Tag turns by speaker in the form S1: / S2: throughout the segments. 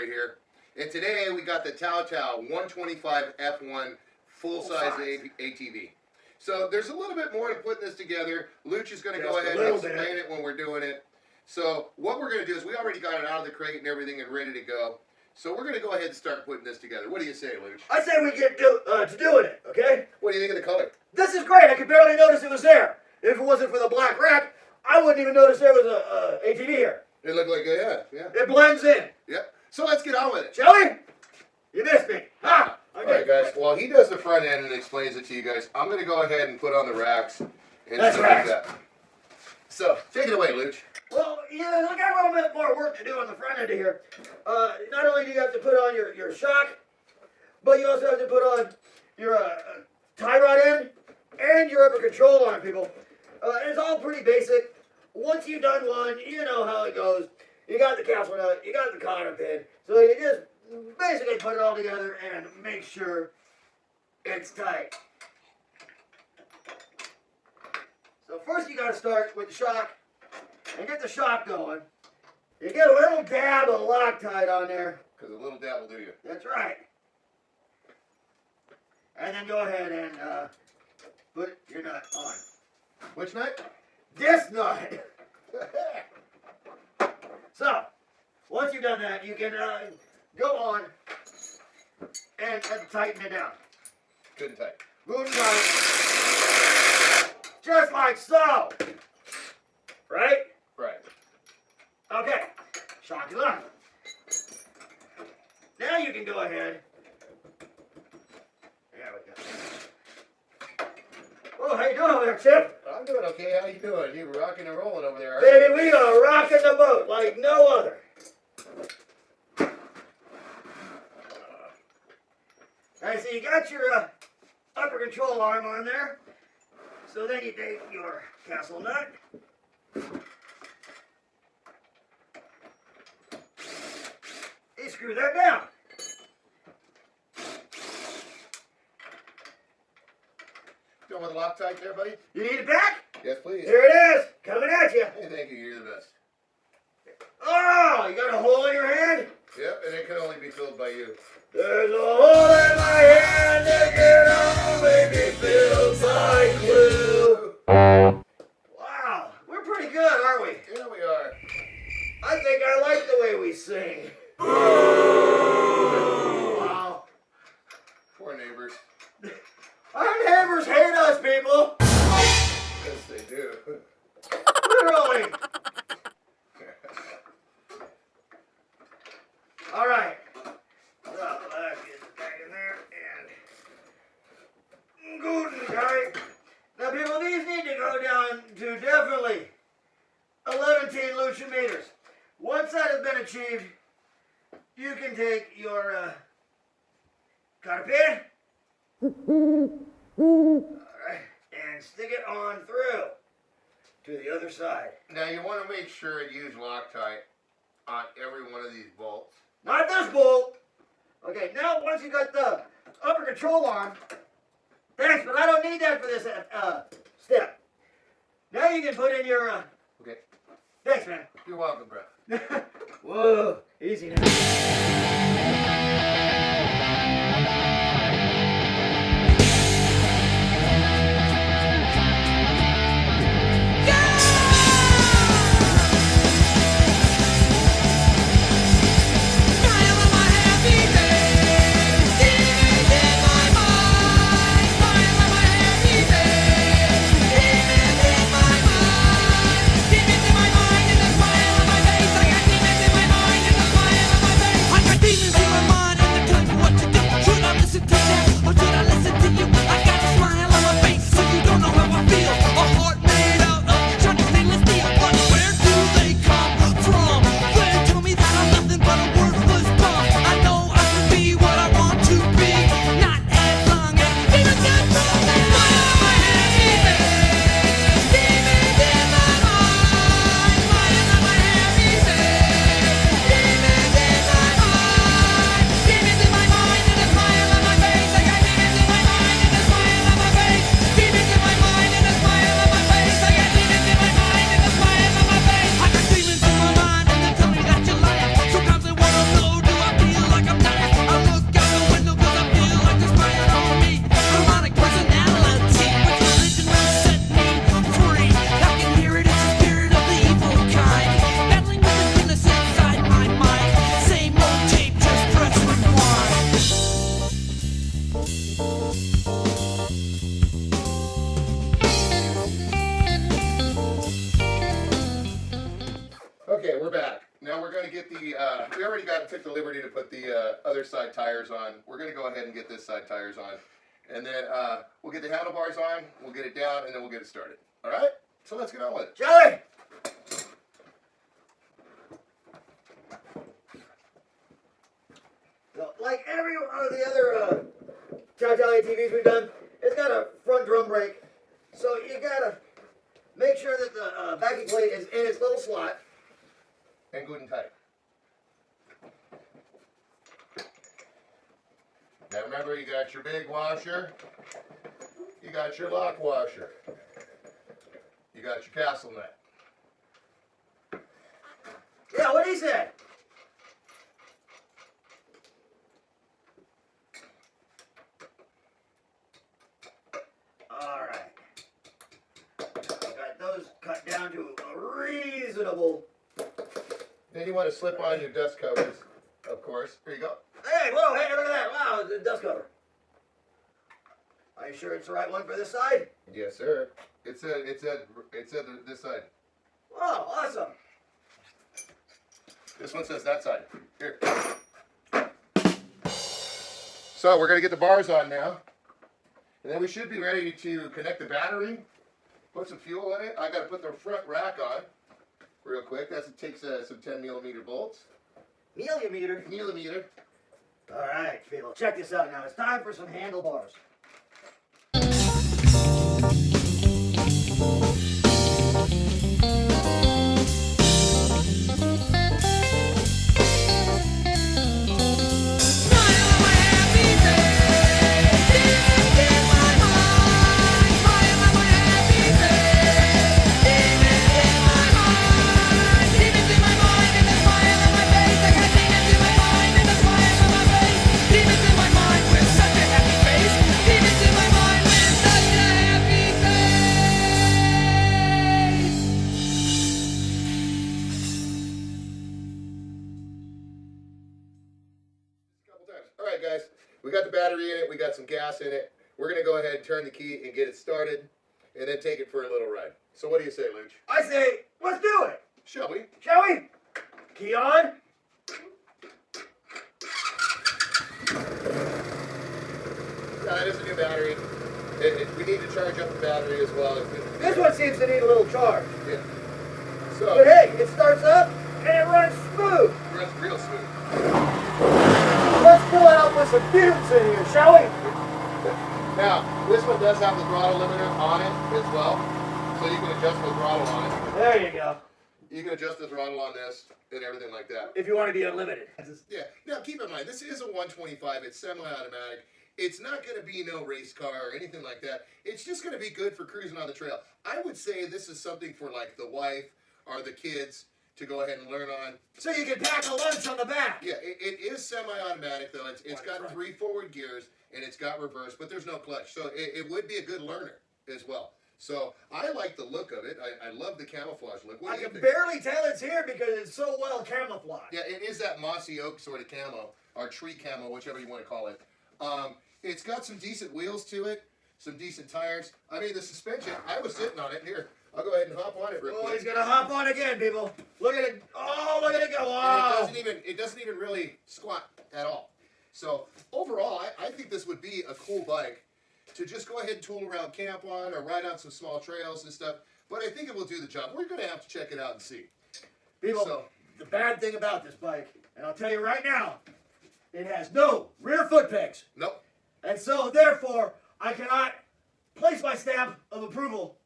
S1: right here. And today we got the Tao Tao 125 F1 full-size ATV. So there's a little bit more to putting this together. Luch is going to go ahead and explain it when we're doing it. So what we're going to do is we already got it out of the crate and everything and ready to go. So we're going to go ahead and start putting this together. What do you say, Luch?
S2: I say we get to doing it, okay?
S1: What do you think of the color?
S2: This is great. I could barely notice it was there. If it wasn't for the black rack, I wouldn't even notice there was a ATV here.
S1: It looked like, yeah.
S2: It blends in.
S1: Yep. So let's get on with it.
S2: Shall we? You missed me. Ha!
S1: Okay. All right, guys. While he does the front end and explains it to you guys, I'm going to go ahead and put on the racks. And
S2: That's right.
S1: Like that. So, take it away, Luch.
S2: Well, yeah, we got a little bit more work to do on the front end of here. Not only do you have to put on your shock, but you also have to put on your tie rod end and your upper control arm, people. It's all pretty basic. Once you've done one, you know how it goes. You got the capsule nut, you got the cotter pin, so you just basically put it all together and make sure it's tight. So first you got to start with the shock and get the shock going. You get a little dab of Loctite on there.
S1: Because a little dab will do you.
S2: That's right. And then go ahead and put your nut on.
S1: Which nut?
S2: This nut. So, once you've done that, you can go on and tighten it down.
S1: Good and tight.
S2: Good and tight. Just like so. Right?
S1: Right.
S2: Okay. Shock is on. Now you can go ahead. There we go. Oh, how you doing over there, Chip?
S1: I'm doing okay. How you doing? You rocking and rolling over there,
S2: Baby, we are rocking the boat like no other. Alright, so you got your upper control arm on there. So then you take your castle nut. You screw that down.
S1: Going with the Loctite there, buddy?
S2: You need it back?
S1: Yes, please.
S2: Here it is, coming at you.
S1: Hey, thank you. You're the best.
S2: Oh, you got a hole in your hand?
S1: Yep, and it can only be filled by you.
S2: There's a hole in my hand that can only be filled by glue. Wow, we're pretty good, aren't we?
S1: Yeah, we are.
S2: I think I like the way we sing. Wow.
S1: Poor neighbors.
S2: Our neighbors hate us, people.
S1: Yes, they do.
S2: Literally. All right. So that gets back in there and good and tight. Now, people, these need to go down to definitely 11 Newton meters. Once that has been achieved, you can take your cotter pin. Alright, and stick it on through to the other side.
S1: Now, you want to make sure and use Loctite on every one of these bolts.
S2: Not this bolt. Okay, now once you got the upper control arm, thanks, but I don't need that for this step. Now you can put in your,
S1: Okay.
S2: Thanks, man.
S1: You're welcome, bro.
S2: Whoa, easy now.
S1: Okay, we're back. Now we're going to get the, we already took the liberty to put the other side tires on. We're going to go ahead and get this side tires on. And then we'll get the handlebars on, we'll get it down, and then we'll get it started. All right? So let's get on with it.
S2: Shall we? So, like every one of the other Tao Tao ATVs we've done, it's got a front drum brake. So you gotta make sure that the backing plate is in its little slot.
S1: And good and tight. Now remember, you got your big washer, you got your lock washer, you got your castle nut.
S2: Yeah, what he said. All right. Got those cut down to a reasonable.
S1: Then you want to slip on your dust covers, of course. Here you go.
S2: Hey, whoa, hey, look at that. Wow, it's a dust cover. Are you sure it's the right one for this side?
S1: Yes, sir. It said this side.
S2: Oh, awesome.
S1: This one says that side. Here. So we're gonna get the bars on now, and then we should be ready to connect the battery, put some fuel in it. I gotta put the front rack on real quick. It takes some 10mm bolts.
S2: Millimeter.
S1: Millimeter.
S2: All right, people, check this out now. It's time for some handlebars.
S1: Alright guys, we got the battery in it, we got some gas in it. We're going to go ahead and turn the key and get it started, and then take it for a little ride. So what do you say, Luch?
S2: I say, let's do it.
S1: Shall we?
S2: Shall we? Key on.
S1: That is a new battery. We need to charge up the battery as well.
S2: This one seems to need a little charge.
S1: Yeah.
S2: But
S1: So,
S2: hey, it starts up and it runs smooth.
S1: runs real smooth.
S2: Let's pull it out with some fumes in here, shall we?
S1: Now, this one does have the throttle limiter on it as well, so you can adjust the throttle on it.
S2: There you go.
S1: You can adjust the throttle on this and everything like that.
S2: If you want to be unlimited.
S1: Yeah. Now, keep in mind, this is a 125. It's semi-automatic. It's not going to be no race car or anything like that. It's just going to be good for cruising on the trail. I would say this is something for like the wife or the kids to go ahead and learn on.
S2: So you can pack a lunch on the back.
S1: Yeah, it is semi-automatic though. It's got 3 forward gears and it's got reverse, but there's no clutch. So it would be a good learner as well. So I like the look of it. I love the camouflage look. What
S2: I
S1: do you
S2: can
S1: think?
S2: barely tell it's here because it's so well camouflaged.
S1: Yeah, it is that mossy oak sort of camo, or tree camo, whichever you want to call it. It's got some decent wheels to it, some decent tires. I mean, the suspension, I was sitting on it. Here, I'll go ahead and hop on it real
S2: Oh,
S1: quick.
S2: he's gonna hop on again, people. Look at it. Oh, look at it go. Wow.
S1: And it doesn't even really squat at all. So overall, I think this would be a cool bike to just go ahead and tool around camp on or ride on some small trails and stuff. But I think it will do the job. We're going to have to check it out and see.
S2: People,
S1: So-
S2: the bad thing about this bike, and I'll tell you right now, it has no rear foot pegs.
S1: Nope.
S2: And so, therefore, I cannot place my stamp of approval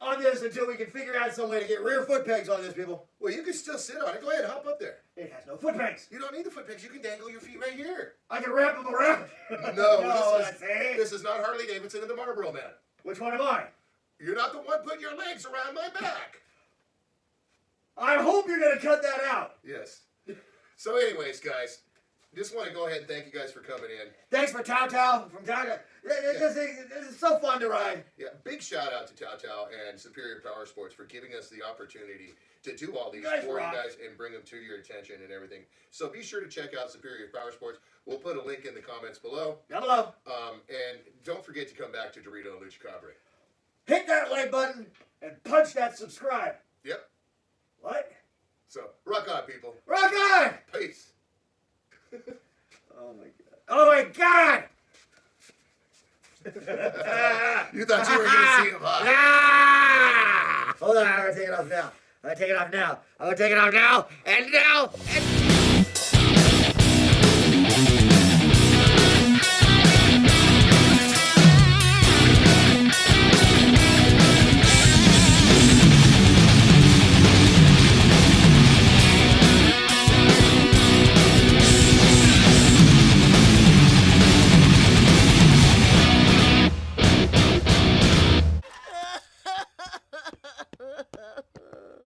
S2: on this until we can figure out some way to get rear foot pegs on this, people.
S1: Well, you can still sit on it. Go ahead and hop up there.
S2: It has no foot pegs.
S1: You don't need the foot pegs. You can dangle your feet right here.
S2: I can wrap them around.
S1: No,
S2: that's it.
S1: this is not Harley Davidson and the Marlboro Man.
S2: Which one am I?
S1: You're not the one putting your legs around my back.
S2: I hope you're going to cut that out.
S1: Yes. So anyways, guys, just want to go ahead and thank you guys for coming in.
S2: Thanks for Tao Tao from Tao Tao. This is so fun to ride.
S1: Yeah, big shout out to Tao Tao and Superior Power Sports for giving us the opportunity to do all these for you guys and bring them to your attention and everything. So be sure to check out Superior Power Sports. We'll put a link in the comments below.
S2: Down below.
S1: And don't forget to come back to Dorito and Lucha Cabre.
S2: Hit that like button and punch that subscribe.
S1: Yep.
S2: What?
S1: So, rock on, people.
S2: Rock on!
S1: Peace.
S2: Oh my god. Oh my god!
S1: You thought you were going to see him, huh?
S2: Hold on, I'm gonna take it off now. I'm gonna take it off now. And now.